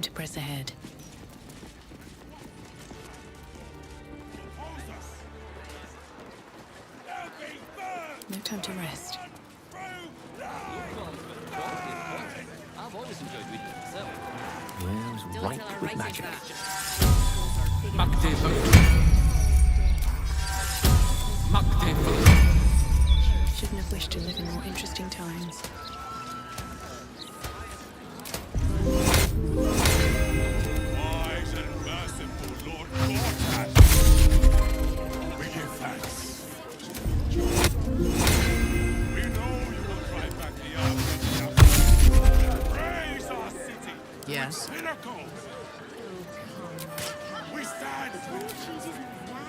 time to press ahead. No time to rest. I've always enjoyed reading it myself. Yeah, it was ripe with magic. Shouldn't have wished to live in more interesting times. Wise and merciful Lord Gortash, we give thanks. We know you will drive back the army. Praise our city. Yes. Pinnacle. We stand with you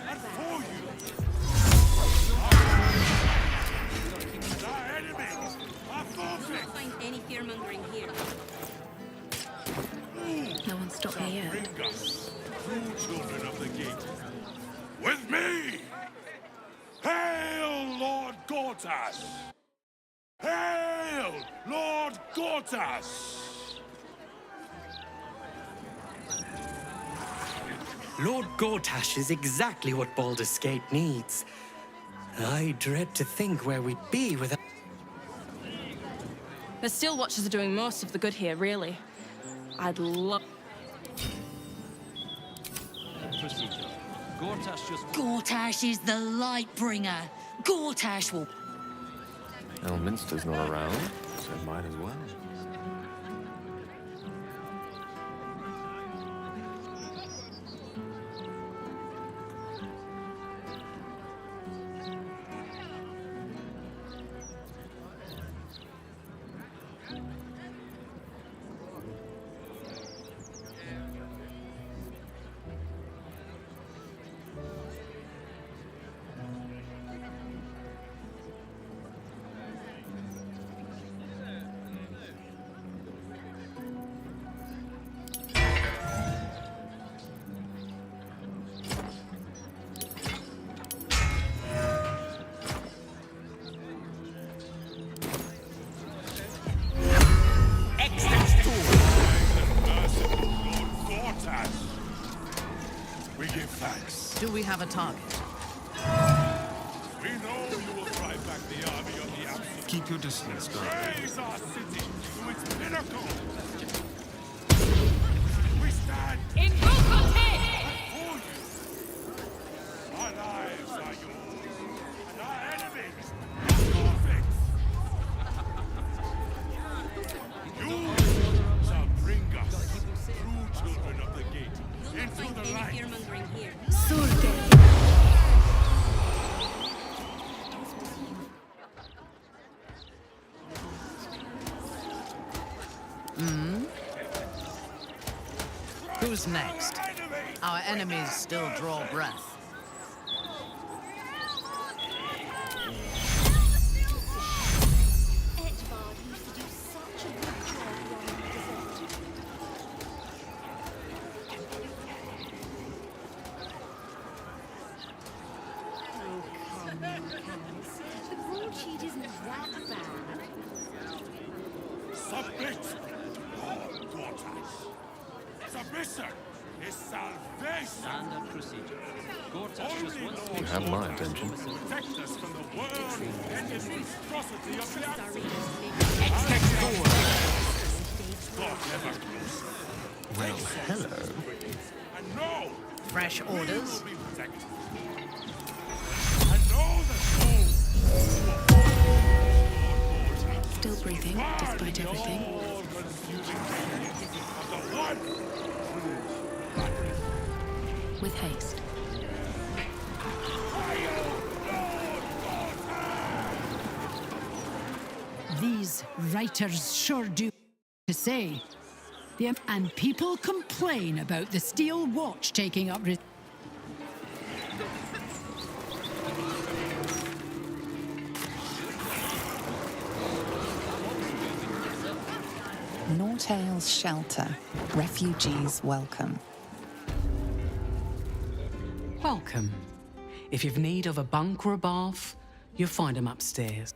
and for you. And our enemies are forfeit. Find any fear-mongering here. No one stopped me yet. Bring us, true children of the gate, with me! Hail, Lord Gortash! Hail, Lord Gortash! Lord Gortash is exactly what Baldur's Gate needs. I dread to think where we'd be without... The Steel Watchers are doing most of the good here, really. I'd love... Procedure. Gortash just... Gortash is the Lightbringer. Gortash will... Elminster's not around, so might as well. We give thanks. Do we have a target? We know you will drive back the army of the absent. Keep your distance, guard. Raise our city to its pinnacle. We stand for you. Our lives are yours, and our enemies are forfeit. You shall bring us, true children of the gate, into the light. Fear-mongering here. Who's next? Our enemies still draw breath. Edvard used to do such a good job running the desert. Oh, come on, Cass. The broadsheet isn't that bad. Submit, Lord Gortash. Submission is salvation. Standard procedure. Gortash just Only wants Lord You have my Gortash attention. will protect us from the world-ending monstrosity of the absent. God never close. Well, hello. And know Fresh we will orders? be protected. And know that those who oppose Lord Gortash Still breathing, despite the everything. all-consuming hate of the one true light. With haste. These writers sure do to say. And people complain about the Steel Watch taking up... Nortale's shelter. Refugees welcome. Welcome. If you've need of a bunk or a bath, you'll find them upstairs.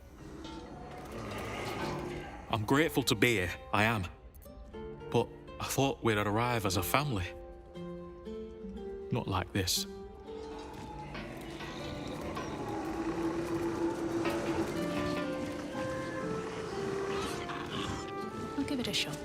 I'm grateful to be here, I am. But I thought we'd arrive as a family. Not like this. I'll give it a shot.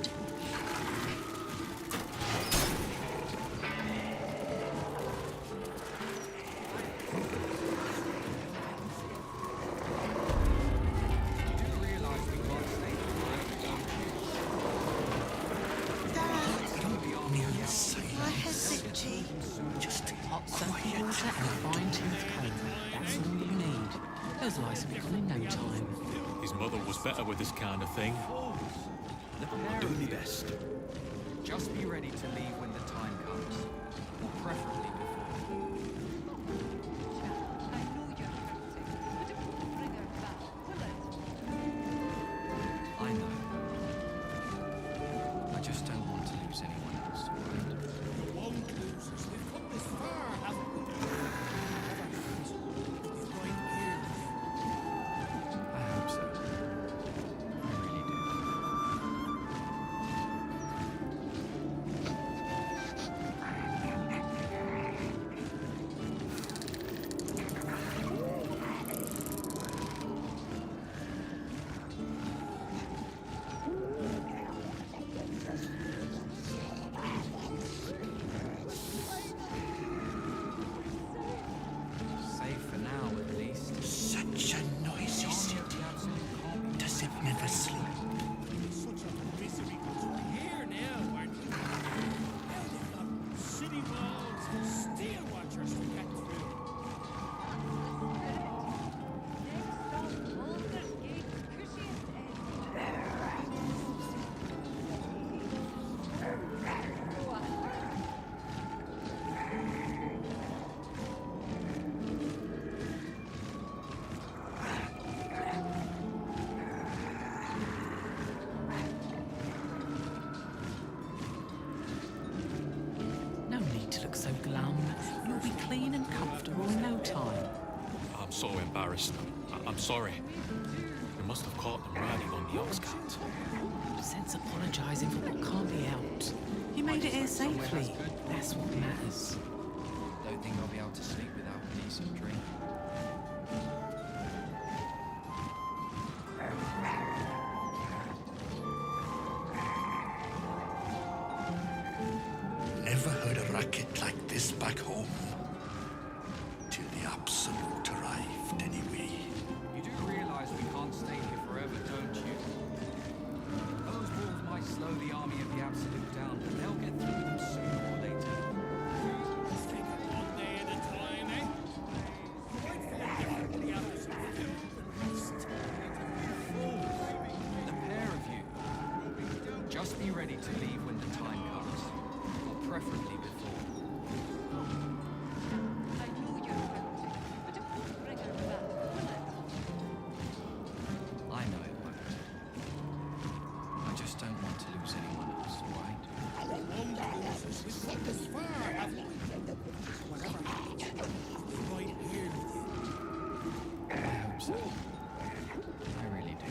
Hot soap water and a fine-tooth comb. That's all you need. Those lice will be gone in no time. His mother was better with this kind of thing. I'm doing my best. Just be ready to leave when the time comes. Or preferably before. I know. I just don't want to lose anyone else, alright? You won't lose us. We've come this far, haven't we? It's right here. I hope so. I really do. Safe for now, at least. Such a noisy city. Does it never sleep? Such a misery. We're here now, aren't we? Now they've got city walls and steel watchers to get through. No need to look so glum. You'll be clean and comfortable in no time. I'm so embarrassed. I'm sorry. We must have caught them riding on the ox cart. Sense apologising for what can't be helped. You made it here safely. That's what matters. Don't think I'll be able to sleep without a decent drink. Never heard a racket like this back home. Till the Absolute arrived, anyway. You do realise we can't stay here forever, don't you? Those wolves might slow the army of the Absolute down, but they'll get through them sooner or later. Let's take it one day at a time, eh? Might feel different than the others. The pair of you, just be ready to leave when the time comes, or preferably before. I know it won't. I just don't want to lose anyone else, alright? You won't lose us. We've come this far, haven't we? Whatever happens, we're right here with you. I hope so. I really do.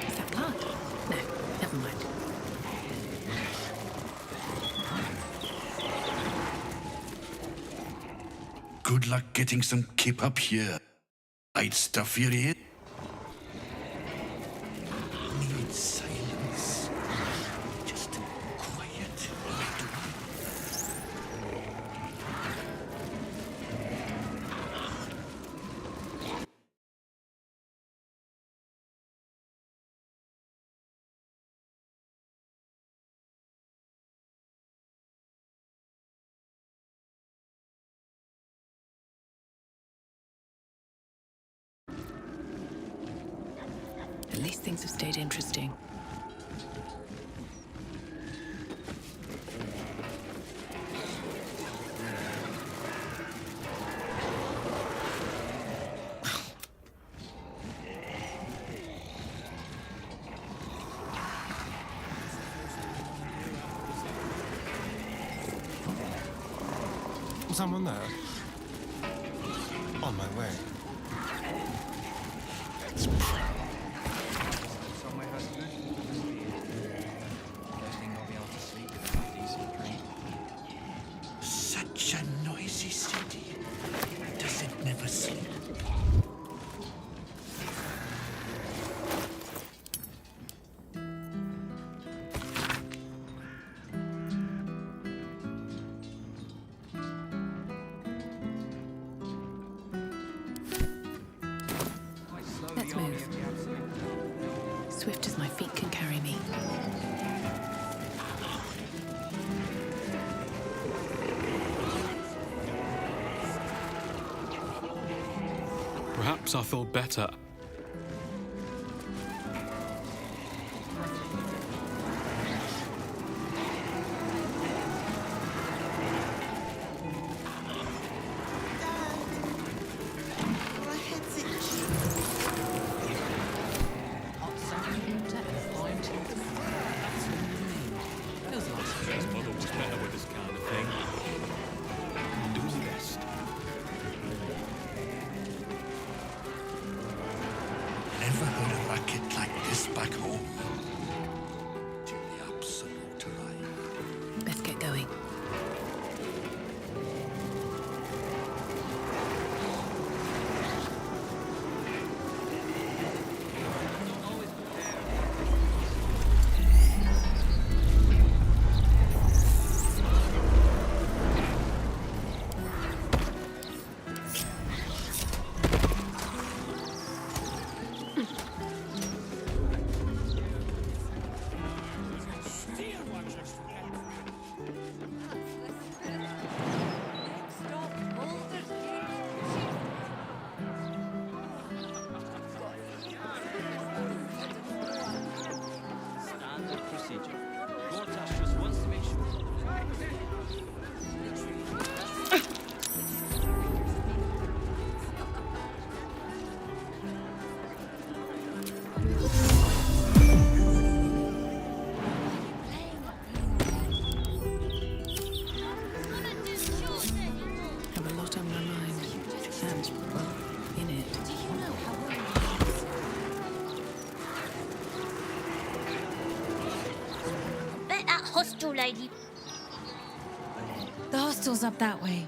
Is that blood? No, never mind. Good luck getting some kip up here. I'd stuff your ear. Need silence. Just quiet. At least things have stayed interesting. Someone there? On my way. It's Perhaps I feel better. His mother was better with this kind of thing. Do his best. Never heard a racket like this back home. Till the absolute arrive. Let's get going. Steel watchers forever. Standard procedure. Gortash just wants to make sure. Have a lot on my mind. And, well, in it. Bet that hostel lady. The hostel's up that way.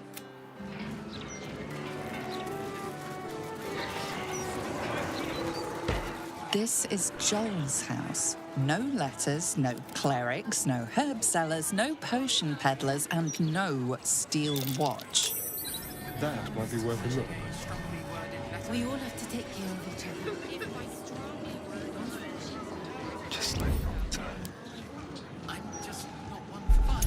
This is Joel's house. No letters, no clerics, no herb sellers, no potion peddlers, and no steel watch. That might be worth a look. We all have to take care of each other. Just like old time. I'm just not one for fun.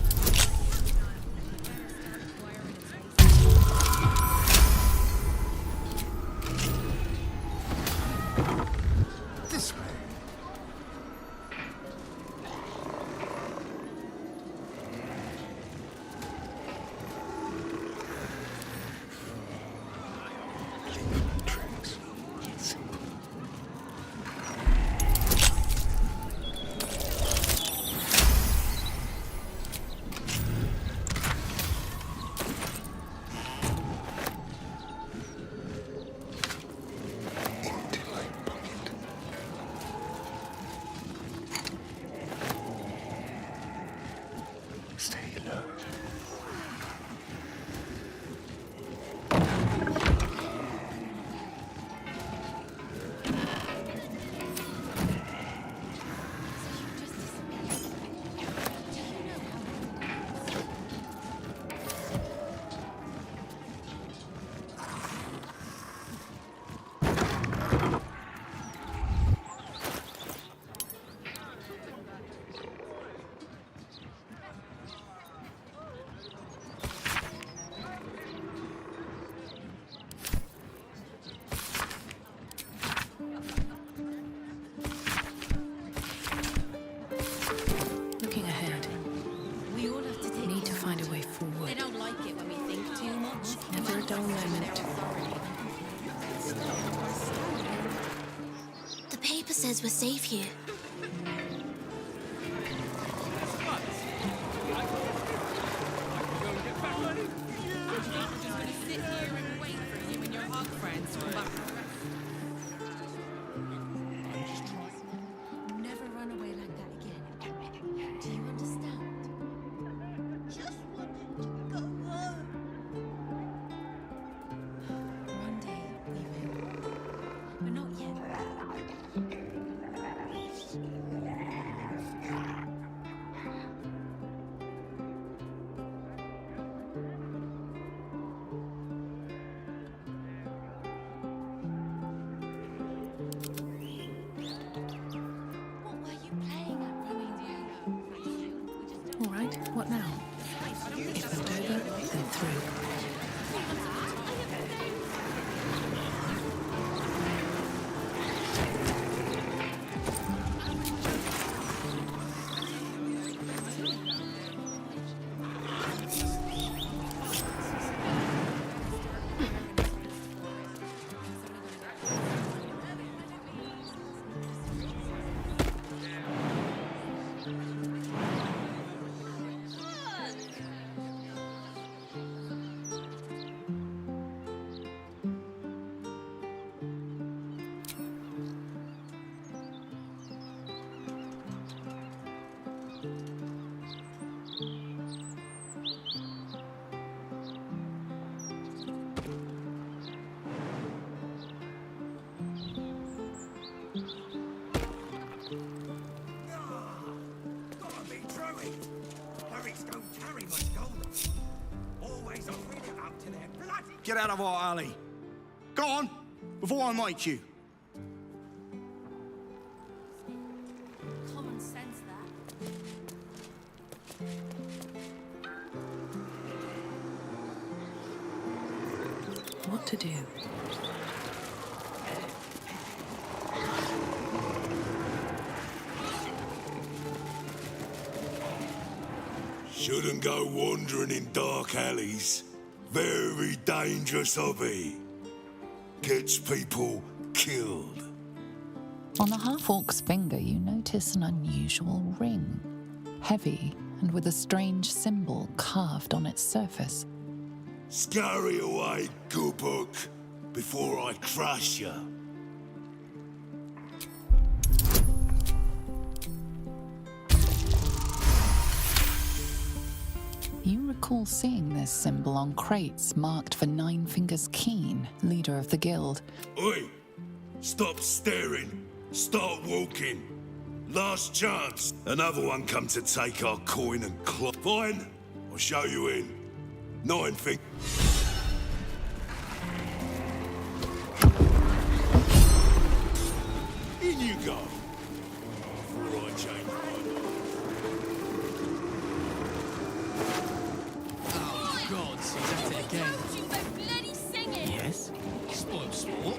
This way. Tricks. Simple. Empty like pocket. Stay low. Looking ahead. We all have to take Need to care find of a way each other. forward. They don't like it when we think too much. Never a dull moment. The paper says we're safe here. Sit here and wait for you and your hog friends to come back. Never run away like that again. Do you understand? Just wanted to go home. One day we will, but not yet. What were you playing at running? All right, what now? If not over, then through. Traffics don't carry much gold. Always offering it up to their bloody... Get out of our alley. Go on, before I make you. Common sense, that. What to do? Shouldn't go wandering in dark alleys. Very dangerous hobby. Gets people killed. On the half-orc's finger, you notice an unusual ring. Heavy and with a strange symbol carved on its surface. Scurry away, good book, before I crush you. You recall seeing this symbol on crates marked for Nine Fingers Keen, leader of the guild. Oi! Stop staring. Start walking. Last chance. Another one come to take our coin and cloth. Fine. I'll show you in. Nine Fingers. In you go. Before I change Oh, God, he's at it again. You go bloody singing! Yes? Spoiled sport.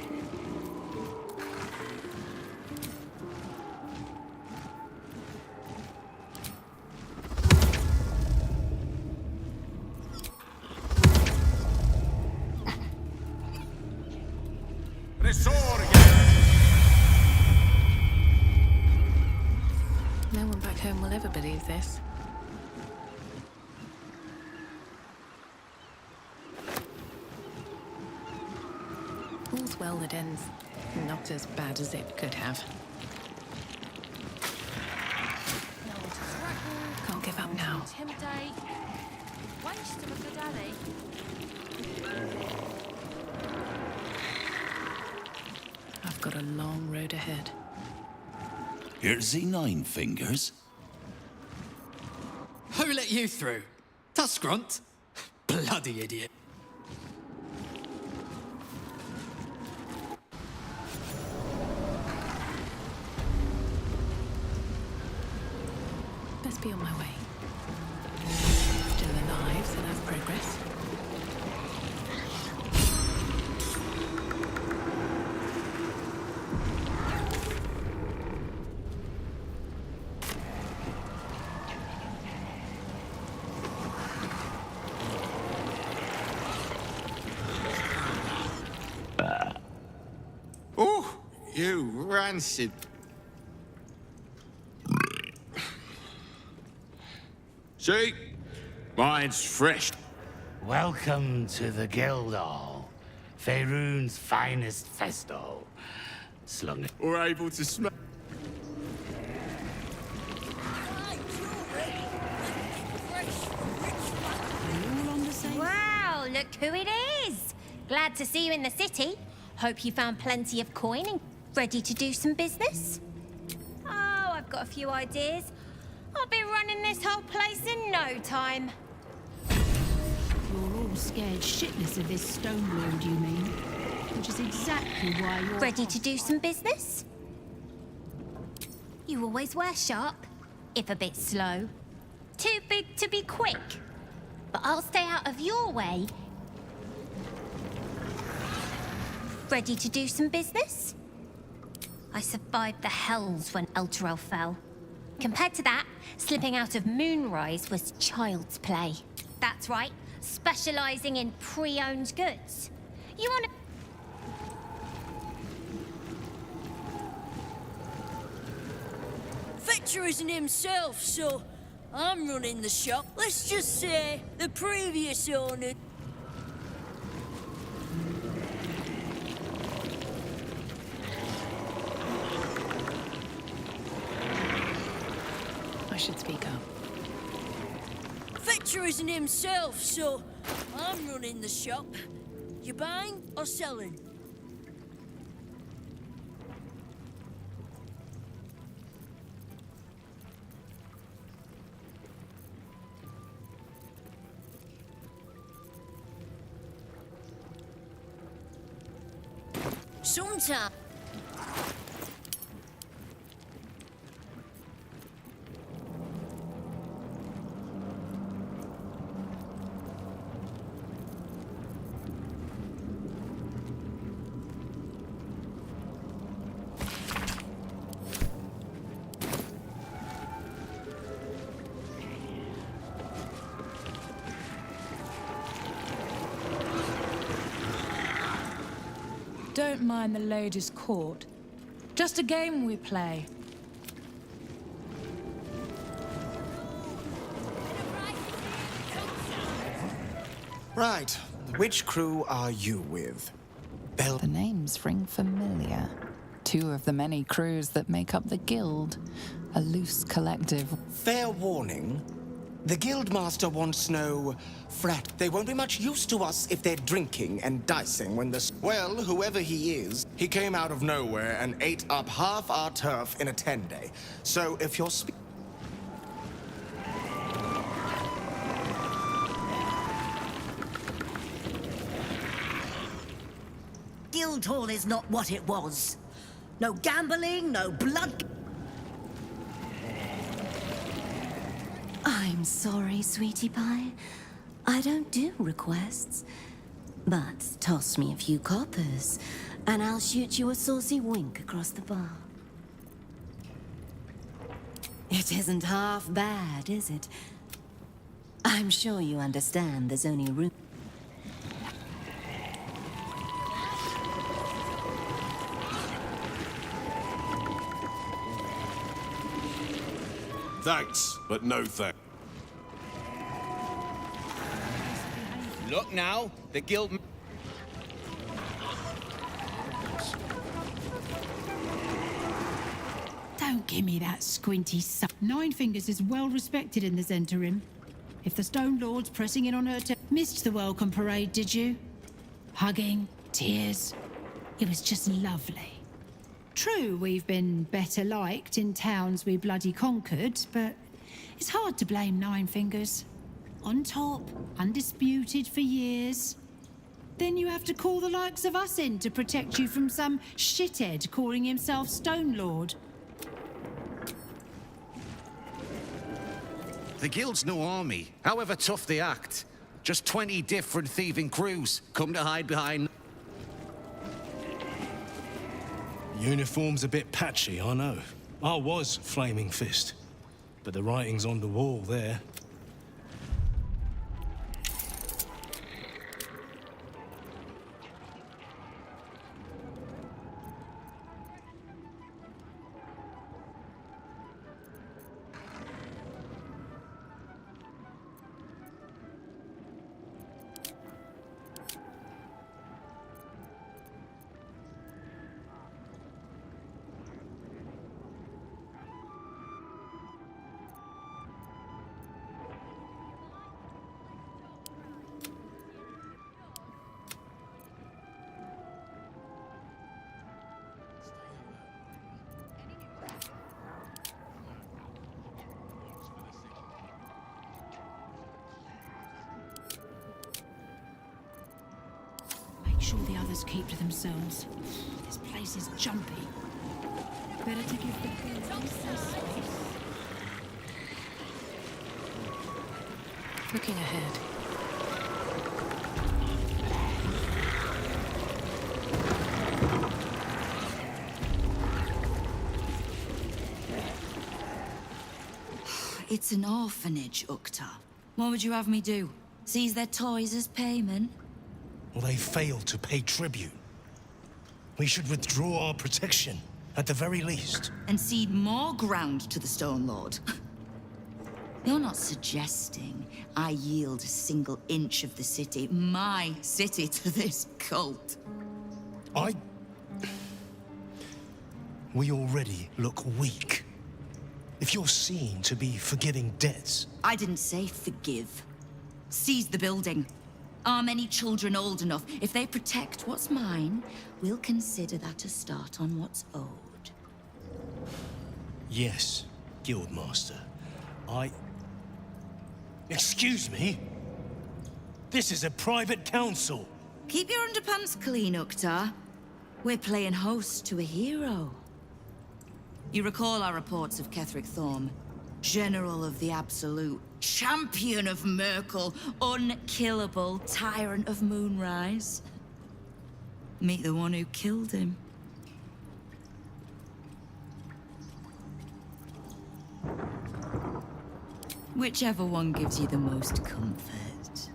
No one back home will ever believe this. All's well that ends not as bad as it could have. Can't give up now. Intimidate. Waste of a good alley. I've got a long road ahead. Here's the Nine Fingers. Who let you through? That's Grunt. Bloody idiot. Best be on my way. Still alive, so that's progress. Oh, you rancid. See? Mine's fresh. Welcome to the Guildhall, Faerun's finest festo. Slung it. We're able to smell. Wow, look who it is! Glad to see you in the city. Hope you found plenty of coin and ready to do some business. Oh, I've got a few ideas. I'll be running this whole place in no time. You're all scared shitless of this stone lord, you mean? Which is exactly why you're... Ready to do some business? You always were sharp, if a bit slow. Too big to be quick. But I'll stay out of your way. Ready to do some business? I survived the hells when Elturel fell. Compared to that, slipping out of Moonrise was child's play. That's right, specializing in pre-owned goods. You want to... Victor isn't himself, so I'm running the shop. Let's just say the previous owner... I should speak up. Victor isn't himself, so I'm running the shop. You buying or selling? Sometimes. Don't mind the ladies' court. Just a game we play. Right. Which crew are you with? The names ring familiar. Two of the many crews that make up the guild. A loose collective. Fair warning. The Guildmaster wants no frat. They won't be much use to us if they're drinking and dicing when the... Well, whoever he is, he came out of nowhere and ate up half our turf in a 10-day. So if you're... Guildhall is not what it was. No gambling, no blood... I'm sorry, sweetie pie. I don't do requests. But toss me a few coppers, and I'll shoot you a saucy wink across the bar. It isn't half bad, is it? I'm sure you understand there's only room... Thanks, but no thanks. Look now, the guild... Don't give me that squinty suck. Nine Fingers is well respected in the Zentarim. If the Stone Lord's pressing in on her missed the welcome parade, did you? Hugging, tears. It was just lovely. True, we've been better liked in towns we bloody conquered, but it's hard to blame Nine Fingers. On top, undisputed for years. Then you have to call the likes of us in to protect you from some shithead calling himself Stone Lord. The Guild's no army, however tough they act. Just 20 different thieving crews come to hide behind... Uniform's a bit patchy, I know. I was Flaming Fist, but the writing's on the wall there. Make sure the others keep to themselves. This place is jumpy. Better to give the girls space. Looking ahead. It's an orphanage, Ukta. What would you have me do? Seize their toys as payment? Well, they failed to pay tribute. We should withdraw our protection, at the very least. And cede more ground to the Stone Lord? You're not suggesting I yield a single inch of the city, my city, to this cult? We already look weak. If you're seen to be forgiving debts... I didn't say forgive. Seize the building. Are many children old enough? If they protect what's mine, we'll consider that a start on what's owed. Yes, Guildmaster. Excuse me? This is a private council. Keep your underpants clean, Uktar. We're playing host to a hero. You recall our reports of Ketheric Thorm, General of the Absolute, Champion of Merkel, unkillable Tyrant of Moonrise. Meet the one who killed him. Whichever one gives you the most comfort.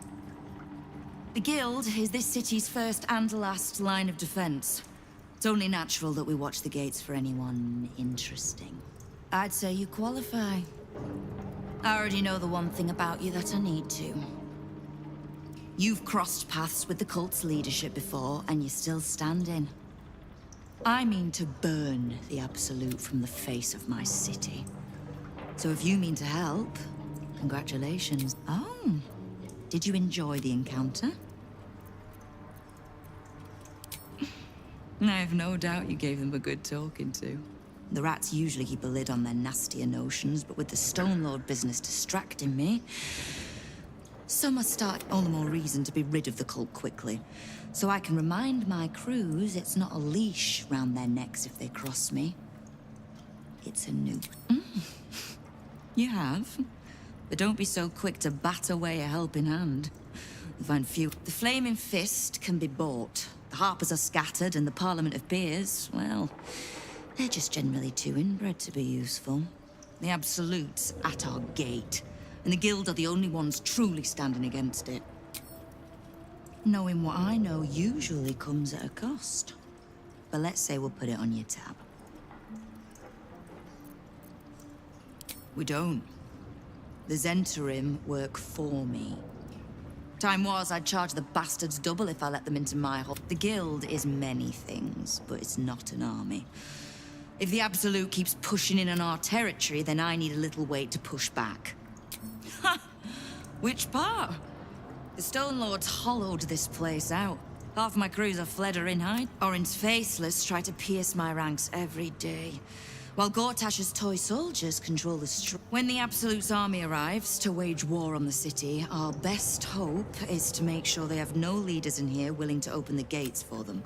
The Guild is this city's first and last line of defense. It's only natural that we watch the gates for anyone interesting. I'd say you qualify. I already know the one thing about you that I need to. You've crossed paths with the cult's leadership before, and you're still standing. I mean to burn the Absolute from the face of my city. So if you mean to help, congratulations. Oh, did you enjoy the encounter? I have no doubt you gave them a good talking to. The rats usually keep a lid on their nastier notions, but with the Stone Lord business distracting me, some must start all the more reason to be rid of the cult quickly. So I can remind my crews it's not a leash round their necks if they cross me. It's a noose. You have? But don't be so quick to bat away a helping hand. You'll find few. The Flaming Fist can be bought. The Harpers are scattered, and the Parliament of Peers, well, they're just generally too inbred to be useful. The Absolute's at our gate, and the Guild are the only ones truly standing against it. Knowing what I know usually comes at a cost. But let's say we'll put it on your tab. We don't. The Zentarim work for me. Time was, I'd charge the bastards double if I let them into my hole. The Guild is many things, but it's not an army. If the Absolute keeps pushing in on our territory, then I need a little weight to push back. Ha! Which part? The Stone Lords hollowed this place out. Half my crews are fled or in hide. Orin's Faceless try to pierce my ranks every day. While Gortash's toy soldiers control the street. When the Absolute's army arrives to wage war on the city, our best hope is to make sure they have no leaders in here willing to open the gates for them.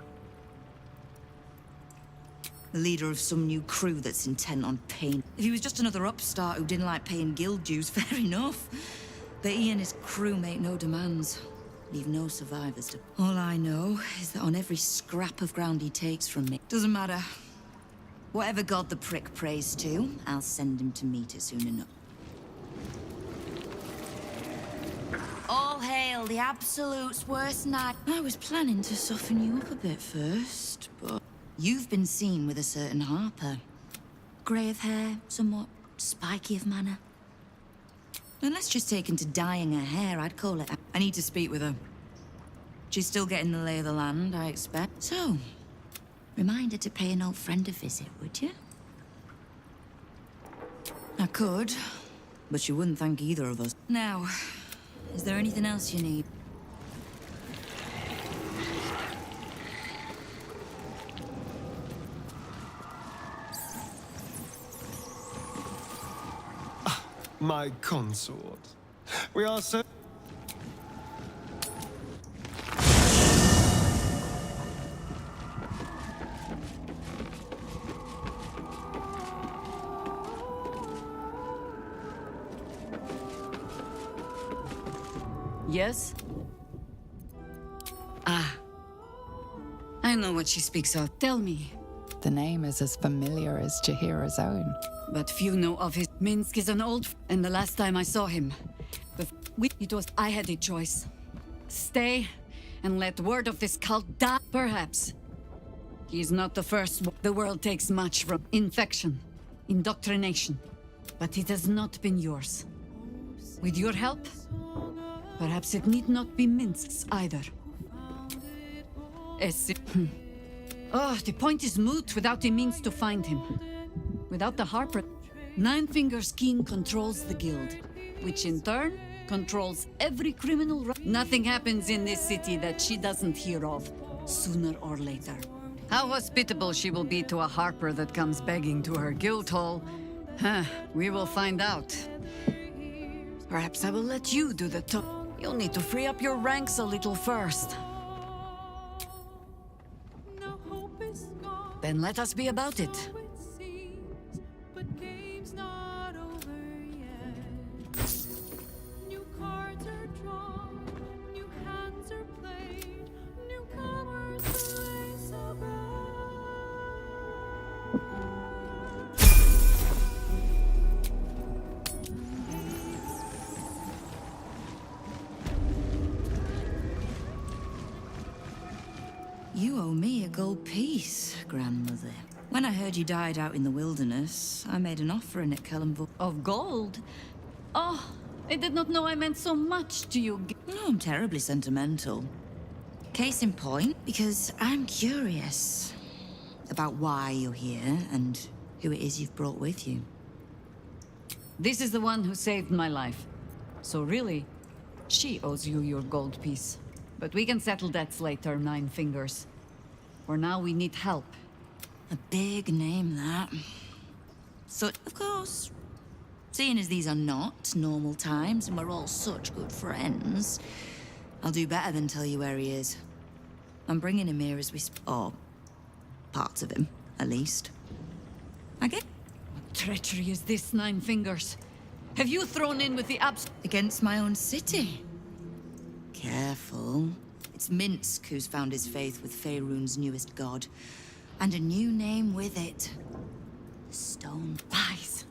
The leader of some new crew that's intent on paying. If he was just another upstart who didn't like paying guild dues, fair enough. But he and his crew make no demands. Leave no survivors to... All I know is that on every scrap of ground he takes from me, doesn't matter. Whatever god the prick prays to, I'll send him to meet it soon enough. All hail the Absolute's worst night. I was planning to soften you up a bit first, but... You've been seen with a certain Harper. Grey of hair, somewhat spiky of manner. Unless she's taken to dyeing her hair, I'd call it... I need to speak with her. She's still getting the lay of the land, I expect. So, remind her to pay an old friend a visit, would you? I could, but she wouldn't thank either of us. Now, is there anything else you need? My consort. We are so... Yes? Ah. I know what she speaks of. Tell me. The name is as familiar as Jahira's own. But few know of his. Minsk is an old... And the last time I saw him... It was... I had a choice. Stay and let word of this cult die, perhaps. He's not the first. The world takes much from infection, indoctrination. But it has not been yours. With your help, perhaps it need not be Minsk's either. Oh, the point is moot without a means to find him. Without the Harper, Nine Fingers King controls the guild, which in turn controls every criminal. Nothing happens in this city that she doesn't hear of, sooner or later. How hospitable she will be to a Harper that comes begging to her guild hall, we will find out. Perhaps I will let you do the top. You'll need to free up your ranks a little first. Then let us be about it. But game's not over yet. New cards are drawn, new hands are played, newcomers to race above. You owe me a gold piece, grandmother. When I heard you died out in the wilderness, I made an offering at Kellenville. Of gold? Oh, I did not know I meant so much to you. No, I'm terribly sentimental. Case in point, because I'm curious about why you're here and who it is you've brought with you. This is the one who saved my life. So really, she owes you your gold piece. But we can settle debts later, Nine Fingers. For now, we need help. A big name, that. So, of course, seeing as these are not normal times and we're all such good friends, I'll do better than tell you where he is. I'm bringing him here as we or parts of him, at least. I get. What treachery is this, Nine Fingers? Have you thrown in with the against my own city? Careful. It's Minsk who's found his faith with Faerun's newest god. And a new name with it. The Stone. Lies.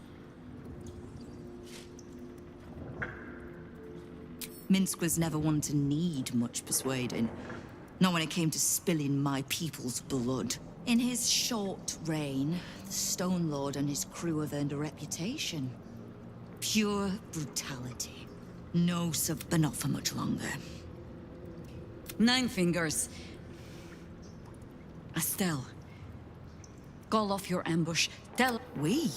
Minsk was never one to need much persuading. Not when it came to spilling my people's blood. In his short reign, the Stone Lord and his crew have earned a reputation. Pure brutality. No but not for much longer. Nine Fingers. Estelle. Call off your ambush. Tell... We?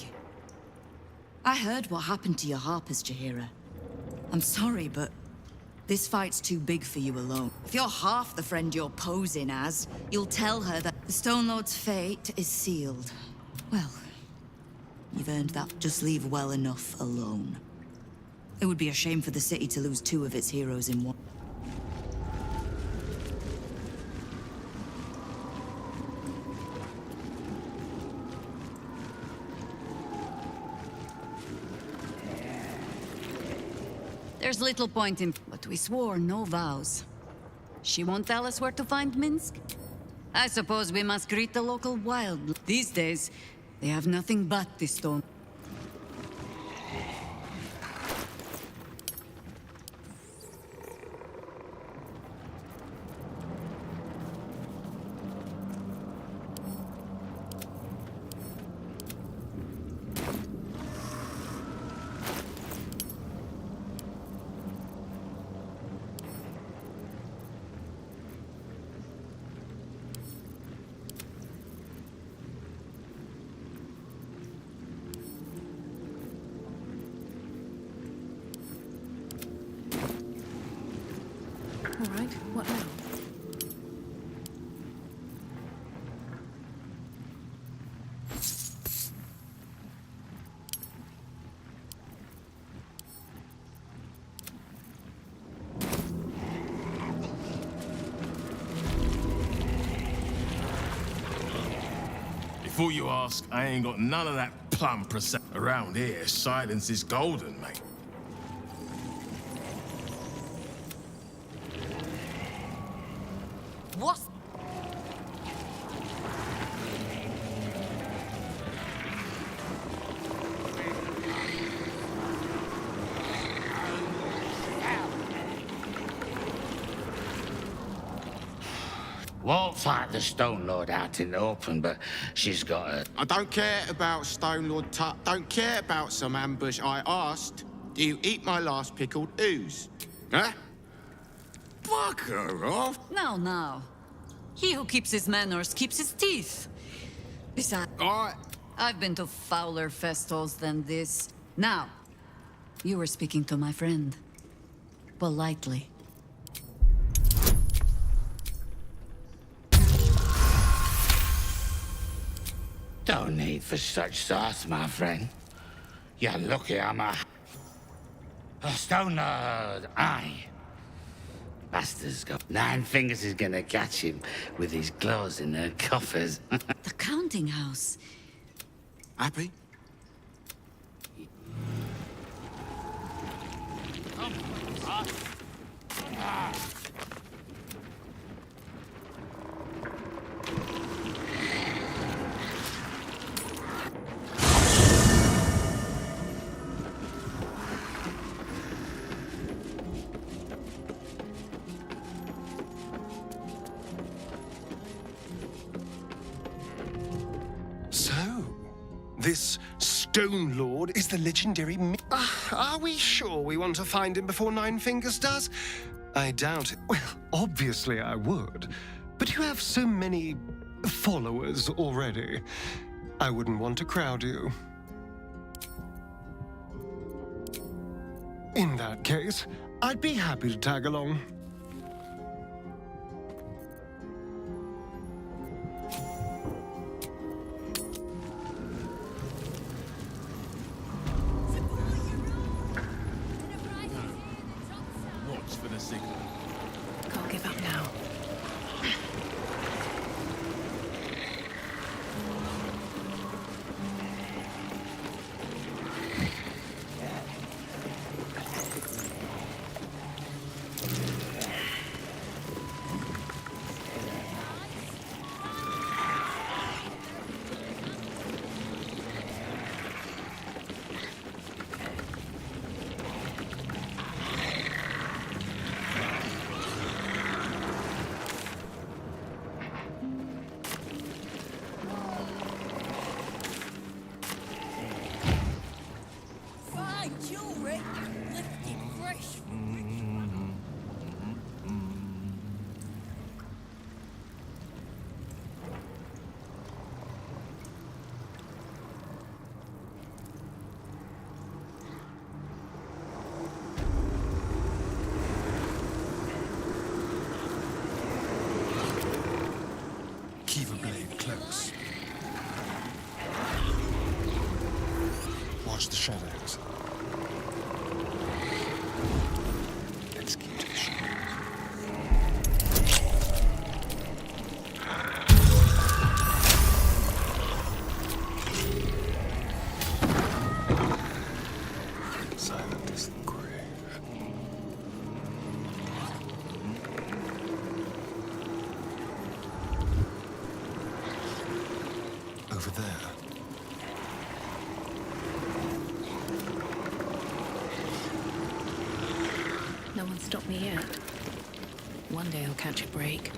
I heard what happened to your harpers, Jaheira. I'm sorry, but this fight's too big for you alone. If you're half the friend you're posing as, you'll tell her that the Stone Lord's fate is sealed. Well, you've earned that. Just leave well enough alone. It would be a shame for the city to lose two of its heroes in one. There's little point in... But we swore no vows. She won't tell us where to find Minsk? I suppose we must greet the local wild. These days, they have nothing but the stone. All right, what now? Before you ask, I ain't got none of that plum process. Around here, silence is golden, mate. What? Won't fight the Stone Lord out in the open, but she's got a... I don't care about Stone Lord Tut. Don't care about some ambush. I asked, do you eat my last pickled ooze? Huh? Fuck her off. Now. He who keeps his manners keeps his teeth. Besides, I've been to fouler festivals than this. Now, you were speaking to my friend. Politely. Don't need for such sauce, my friend. You're lucky I'm a Stone Lord, aye. Bastard's got 9 fingers is gonna catch him with his claws in her coffers. The Count counting house. Happy? So, this Stone Lord is the legendary are we sure we want to find him before Nine Fingers does? I doubt it. Well, obviously I would. But you have so many followers already. I wouldn't want to crowd you. In that case, I'd be happy to tag along. Watch for the signal. Can't give up now. Fine jewelry, lifted fresh. Keep a blade close. Watch the shadows. Let's keep to the shadows. Silent as the grave. Over there. No one stopped me yet. One day I'll catch a break.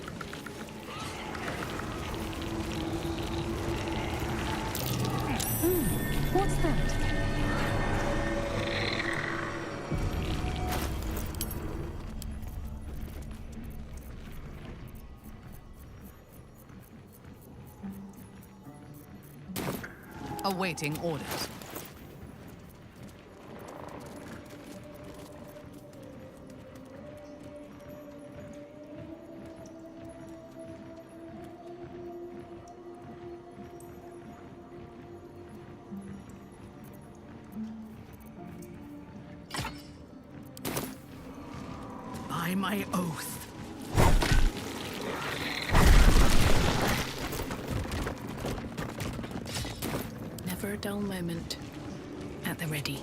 What's that? Awaiting orders. By my oath. Never a dull moment. At the ready.